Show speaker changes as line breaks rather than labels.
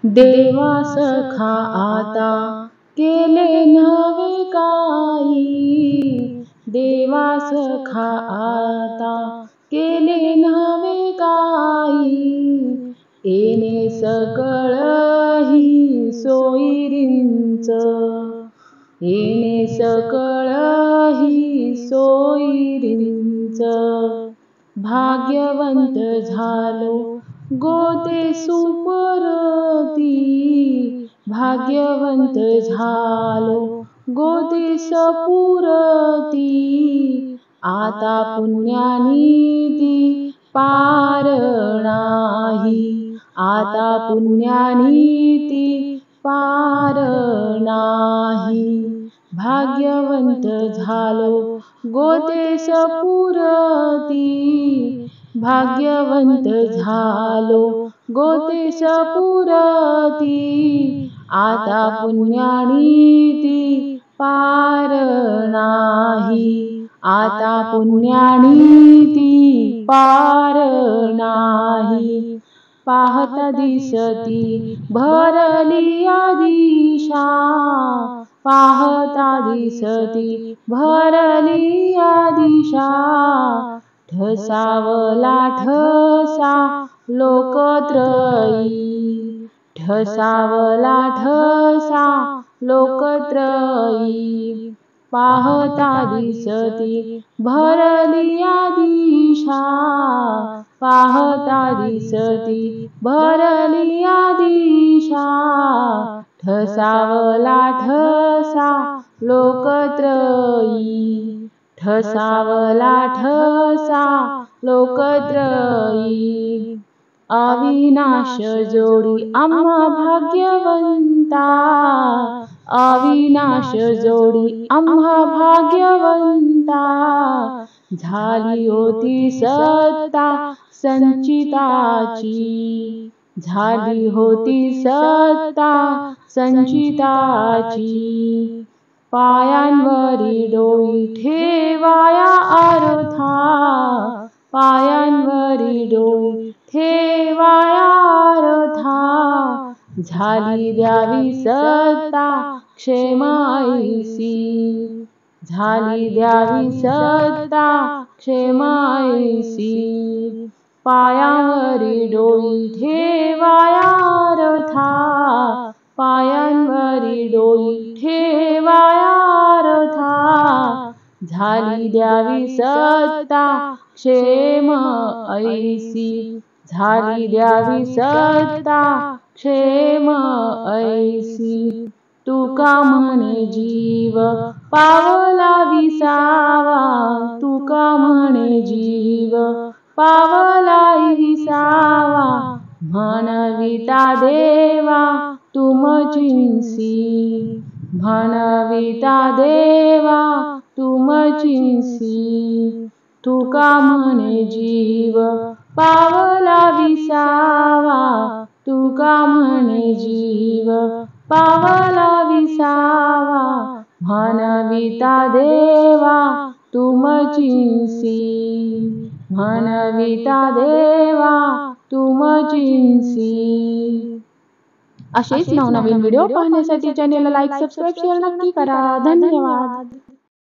देवा सखा आता केले नवे काही, देवा सखा आता केले नवे काही, येणे सकळ ही सोयीरींच, येणे सकळ ही सोयीरींच. भाग्यवंत झालो गोते सुपरती, भाग्यवंत झालो गोते सपुरती, आता पुण्यानीती पार नाही, आता पुण्यानीती पार नाही. भाग्यवंत झालो गोते सपुरती, भाग्यवंत झालो गोते सपुरती, आता पुण्यानीती पार नाही, आता पुण्यानीती पार नाही. पाहता दिसती भरली दिशा, पाहता दिसती भरली दिशा, ठसावला ठसा लोकत्रयी, ठसावला ठसा लोकत्रयी. पाहता दिसती भरली दिशा, पाहता दिसती भरली दिशा, ठसावला ठसा लोकत्रयी, ठसावला ठसा लोकत्रयी. अविनाश जोडी आम्हा भाग्यवंता, अविनाश जोडी आम्हा भाग्यवंता, झाली होती सत्ता संचिताची, झाली होती सत्ता संचिताची. पायांवरी डोई ठेवाया अर्था, पायांवरी डोई ठेवाया अर्था, झाली द्यावी सत्ता क्षेमाईसी, झाली द्यावी सत्ता क्षेमाईसी. पायांवरी डोई ठेवाया अर्था, पायांवरी डोई ठेवाया अर्था, झाली द्यावी सत्ता क्षेम ऐसी, झाली द्यावी सत्ता क्षेम ऐसी. तुका म्हणे जीव पावला विसावा, तुका म्हणे जीव पावला विसावा, म्हणविता देवा तुमचिंसी, म्हणविता देवा तुमचिंसी. तुका म्हणे जीव पावला विसावा, तुका म्हणे जीव पावला विसावा, म्हणविता देवा तुमचिंसी, म्हणविता देवा तुमचिंसी. असेच नवनवीन व्हिडिओ पाहण्यासाठी चॅनेलला लाईक, सबस्क्राईब, शेअर नक्की करा. धन्यवाद.